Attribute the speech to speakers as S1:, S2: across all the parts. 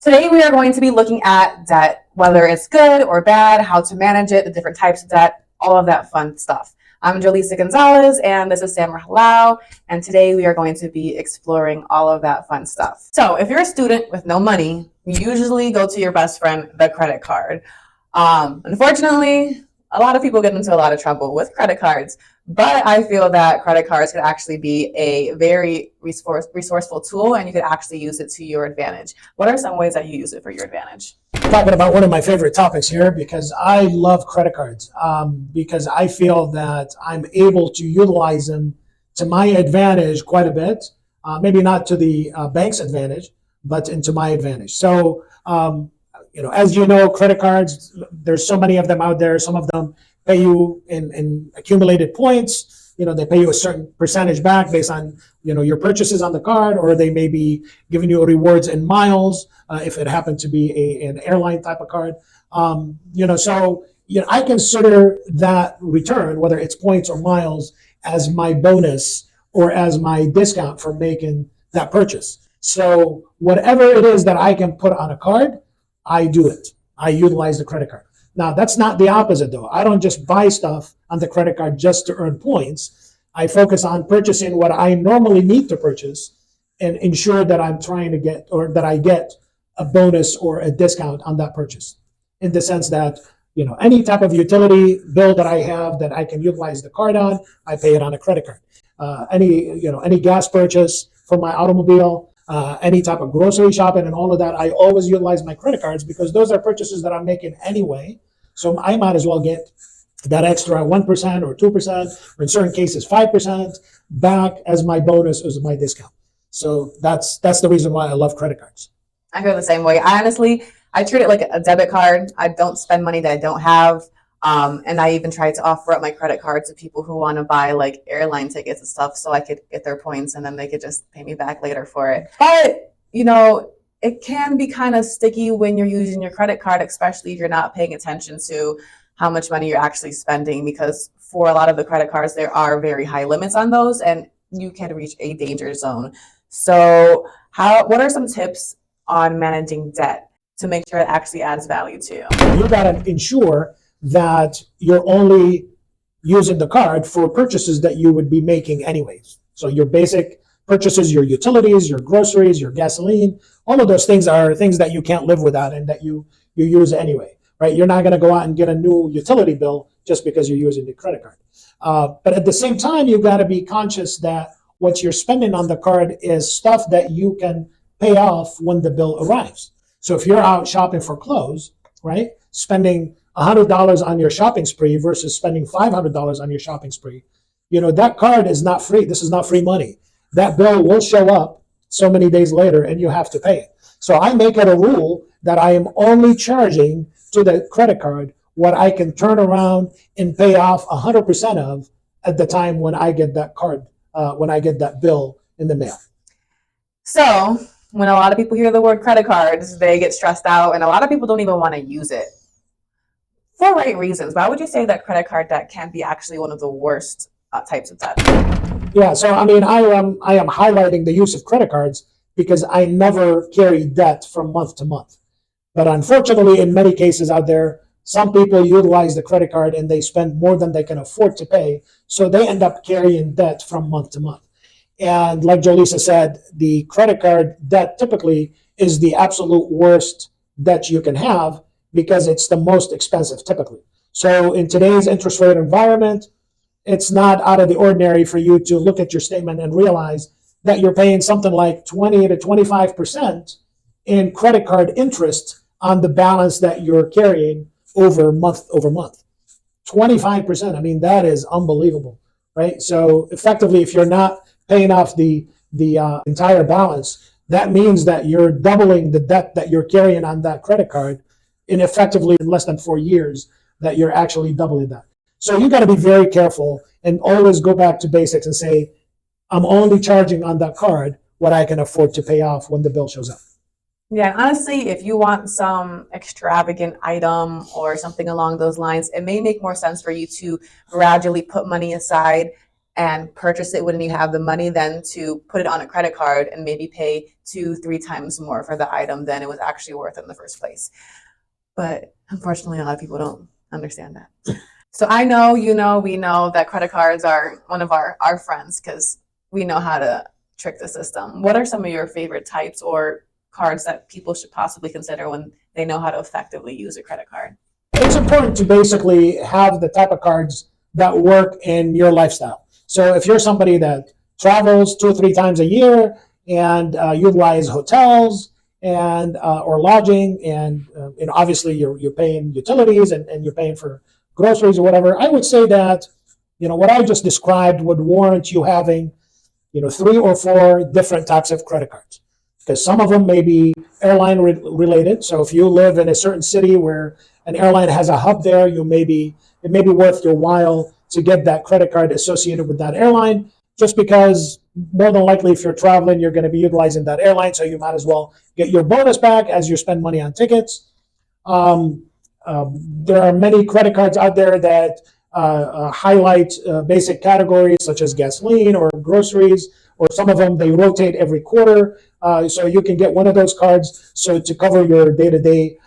S1: Today we are going to be looking at debt, whether it's good or bad, how to manage it, the different types of debt, all of that fun stuff. I'm Julissa Gonzalez and this is Samra Halal, and today we are going to be exploring all of that fun stuff. So if you're a student with no money, you usually go to your best friend, the credit card. Unfortunately, a lot of people get into a lot of trouble with credit cards, but I feel that credit cards could actually be a very resourceful tool and you could actually use it to your advantage. What are some ways that you use it for your advantage?
S2: Talking about one of my favorite topics here because I love credit cards because I feel that I'm able to utilize them to my advantage quite a bit. Maybe not to the bank's advantage, but into my advantage. So, as you know, credit cards, there's so many of them out there. Some of them pay you in accumulated points. They pay you a certain percentage back based on, your purchases on the card, or they may be giving you rewards in miles if it happened to be an airline type of card. I consider that return, whether it's points or miles, as my bonus or as my discount for making that purchase. So whatever it is that I can put on a card, I do it. I utilize the credit card. Now, that's not the opposite, though. I don't just buy stuff on the credit card just to earn points. I focus on purchasing what I normally need to purchase and ensure that I'm trying to get, or that I get a bonus or a discount on that purchase. In the sense that, any type of utility bill that I have that I can utilize the card on, I pay it on a credit card. Any gas purchase for my automobile, any type of grocery shopping and all of that, I always utilize my credit cards because those are purchases that I'm making anyway. So I might as well get that extra 1% or 2%, or in certain cases 5% back as my bonus, as my discount. So that's the reason why I love credit cards.
S1: I feel the same way. I treat it like a debit card. I don't spend money that I don't have. And I even try to offer up my credit card to people who want to buy like airline tickets and stuff so I could get their points and then they could just pay me back later for it. But, it can be kind of sticky when you're using your credit card, especially if you're not paying attention to how much money you're actually spending, because for a lot of the credit cards, there are very high limits on those and you can reach a danger zone. So what are some tips on managing debt to make sure it actually adds value to you?
S2: You got to ensure that you're only using the card for purchases that you would be making anyways. So your basic purchases, your utilities, your groceries, your gasoline, all of those things are things that you can't live without and that you use anyway, right? You're not going to go out and get a new utility bill just because you're using the credit card. But at the same time, you've got to be conscious that what you're spending on the card is stuff that you can pay off when the bill arrives. So if you're out shopping for clothes, right, spending $100 on your shopping spree versus spending $500 on your shopping spree, that card is not free. This is not free money. That bill will show up so many days later and you have to pay it. So I make it a rule that I am only charging to the credit card what I can turn around and pay off 100% of at the time when I get that card, when I get that bill in the mail.
S1: So when a lot of people hear the word credit cards, they get stressed out and a lot of people don't even want to use it for right reasons. Why would you say that credit card debt can be actually one of the worst types of debt?
S2: Yeah, so I am highlighting the use of credit cards because I never carry debt from month to month. But unfortunately, in many cases out there, some people utilize the credit card and they spend more than they can afford to pay. So they end up carrying debt from month to month. And like Julissa said, the credit card debt typically is the absolute worst debt you can have because it's the most expensive typically. So in today's interest rate environment, it's not out of the ordinary for you to look at your statement and realize that you're paying something like 20 to 25% in credit card interest on the balance that you're carrying over month. 25%, that is unbelievable, right? So effectively, if you're not paying off the entire balance, that means that you're doubling the debt that you're carrying on that credit card in effectively less than 4 years that you're actually doubling that. So you got to be very careful and always go back to basics and say, I'm only charging on that card what I can afford to pay off when the bill shows up.
S1: Yeah, honestly, if you want some extravagant item or something along those lines, it may make more sense for you to gradually put money aside and purchase it when you have the money then to put it on a credit card and maybe pay 2-3 times more for the item than it was actually worth in the first place. But unfortunately, a lot of people don't understand that. So I know, we know that credit cards are one of our friends because we know how to trick the system. What are some of your favorite types or cards that people should possibly consider when they know how to effectively use a credit card?
S2: It's important to basically have the type of cards that work in your lifestyle. So if you're somebody that travels 2 or 3 times a year and utilize hotels and or lodging, and obviously you're paying utilities and you're paying for groceries or whatever, I would say that what I just described would warrant you having 3 or 4 different types of credit cards, because some of them may be airline related. So if you live in a certain city where an airline has a hub there, it may be worth your while to get that credit card associated with that airline, just because more than likely if you're traveling, you're going to be utilizing that airline, so you might as well get your bonus back as you spend money on tickets. There are many credit cards out there that highlight basic categories such as gasoline or groceries, or some of them they rotate every quarter, so you can get one of those cards to cover your day-to-day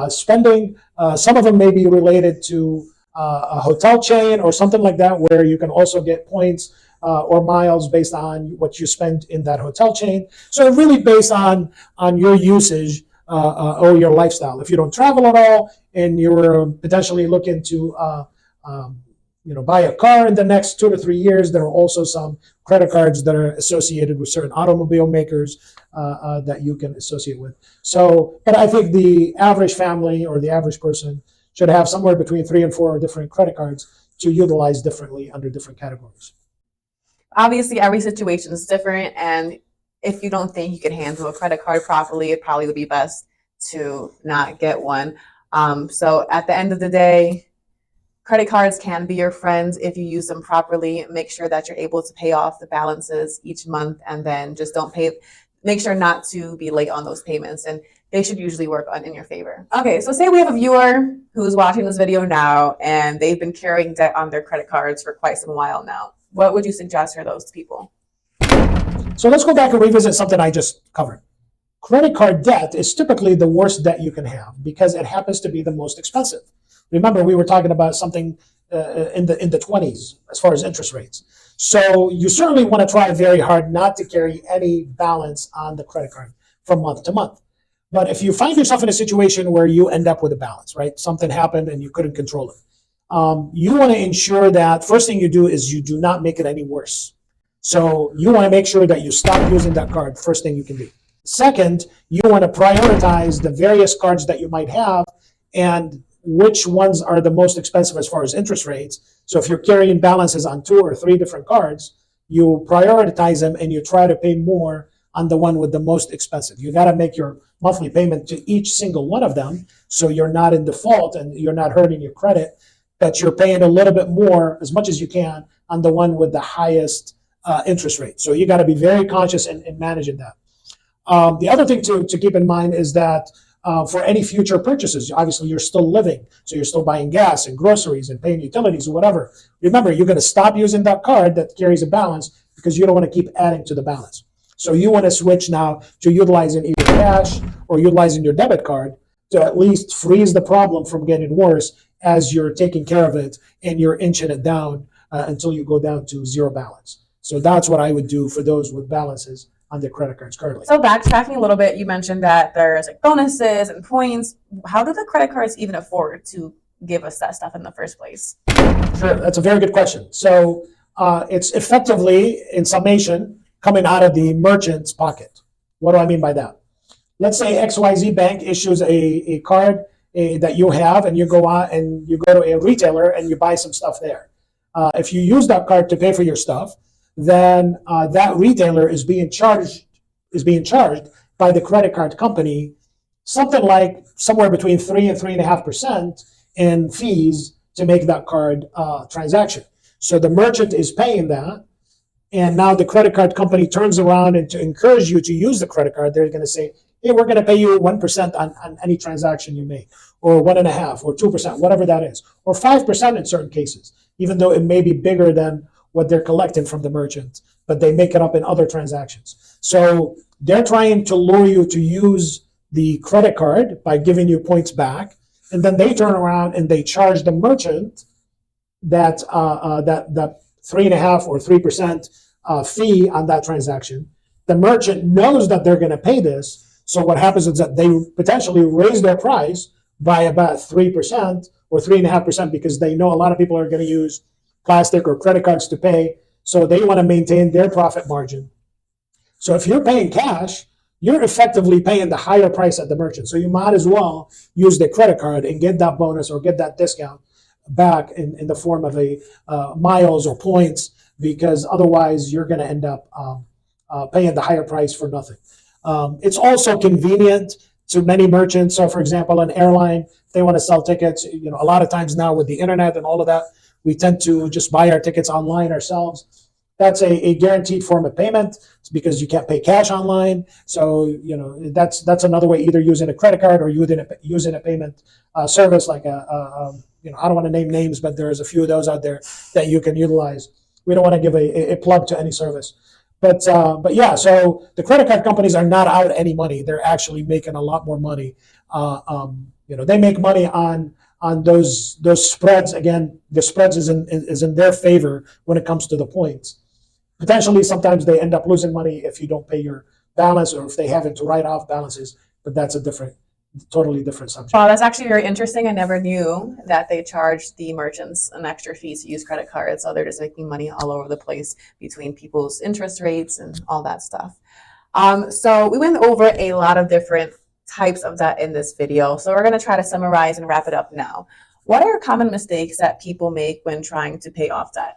S2: spending. Some of them may be related to a hotel chain or something like that, where you can also get points or miles based on what you spend in that hotel chain. So it really based on your usage or your lifestyle. If you don't travel at all and you're potentially looking to buy a car in the next 2 to 3 years, there are also some credit cards that are associated with certain automobile makers that you can associate with. So, but I think the average family or the average person should have somewhere between 3 and 4 different credit cards to utilize differently under different categories.
S1: Obviously, every situation is different, and if you don't think you can handle a credit card properly, it probably would be best to not get one. So at the end of the day, credit cards can be your friends if you use them properly. Make sure that you're able to pay off the balances each month, and then just make sure not to be late on those payments, and they should usually work in your favor. Okay, so say we have a viewer who's watching this video now and they've been carrying debt on their credit cards for quite some while now. What would you suggest for those people?
S2: So let's go back and revisit something I just covered. Credit card debt is typically the worst debt you can have because it happens to be the most expensive. Remember, we were talking about something in the 20s as far as interest rates. So you certainly want to try very hard not to carry any balance on the credit card from month to month. But if you find yourself in a situation where you end up with a balance, right? Something happened and you couldn't control it. You want to ensure that first thing you do is you do not make it any worse. So you want to make sure that you stop using that card first thing you can do. Second, you want to prioritize the various cards that you might have and which ones are the most expensive as far as interest rates. So if you're carrying balances on 2 or 3 different cards, you prioritize them and you try to pay more on the one with the most expensive. You got to make your monthly payment to each single one of them so you're not in default and you're not hurting your credit, but you're paying a little bit more as much as you can on the one with the highest interest rate. So you got to be very conscious in managing that. The other thing to keep in mind is that for any future purchases, obviously you're still living, so you're still buying gas and groceries and paying utilities or whatever. Remember, you're going to stop using that card that carries a balance because you don't want to keep adding to the balance. So you want to switch now to utilizing either cash or utilizing your debit card to at least freeze the problem from getting worse as you're taking care of it and you're inching it down until you go down to zero balance. So that's what I would do for those with balances on their credit cards currently.
S1: So backtracking a little bit, you mentioned that there's like bonuses and points. How do the credit cards even afford to give us that stuff in the first place?
S2: Sure, that's a very good question. So it's effectively, in summation, coming out of the merchant's pocket. What do I mean by that? Let's say XYZ Bank issues a card that you have, and you go out and you go to a retailer and you buy some stuff there. If you use that card to pay for your stuff, then that retailer is being charged by the credit card company something like somewhere between 3 and 3.5% in fees to make that card transaction. So the merchant is paying that, and now the credit card company turns around and to encourage you to use the credit card, they're going to say, hey, we're going to pay you 1% on any transaction you make, or 1.5% or 2%, whatever that is, or 5% in certain cases, even though it may be bigger than what they're collecting from the merchant, but they make it up in other transactions. So they're trying to lure you to use the credit card by giving you points back, and then they turn around and they charge the merchant that 3.5% or 3% fee on that transaction. The merchant knows that they're going to pay this, so what happens is that they potentially raise their price by about 3% or 3.5% because they know a lot of people are going to use plastic or credit cards to pay, so they want to maintain their profit margin. So if you're paying cash, you're effectively paying the higher price at the merchant. So you might as well use the credit card and get that bonus or get that discount back in the form of a miles or points, because otherwise you're going to end up paying the higher price for nothing. It's also convenient to many merchants. So, for example, an airline, if they want to sell tickets, a lot of times now with the internet and all of that, we tend to just buy our tickets online ourselves. That's a guaranteed form of payment. It's because you can't pay cash online. So, that's another way, either using a credit card or using a payment service like I don't want to name names, but there's a few of those out there that you can utilize. We don't want to give a plug to any service. But yeah, so the credit card companies are not out any money. They're actually making a lot more money. They make money on those spreads. Again, the spreads is in their favor when it comes to the points. Potentially, sometimes they end up losing money if you don't pay your balance or if they haven't to write off balances. But that's totally different subject.
S1: Wow, that's actually very interesting. I never knew that they charged the merchants an extra fee to use credit cards. So they're just making money all over the place between people's interest rates and all that stuff. So we went over a lot of different types of debt in this video. So we're going to try to summarize and wrap it up now. What are common mistakes that people make when trying to pay off debt?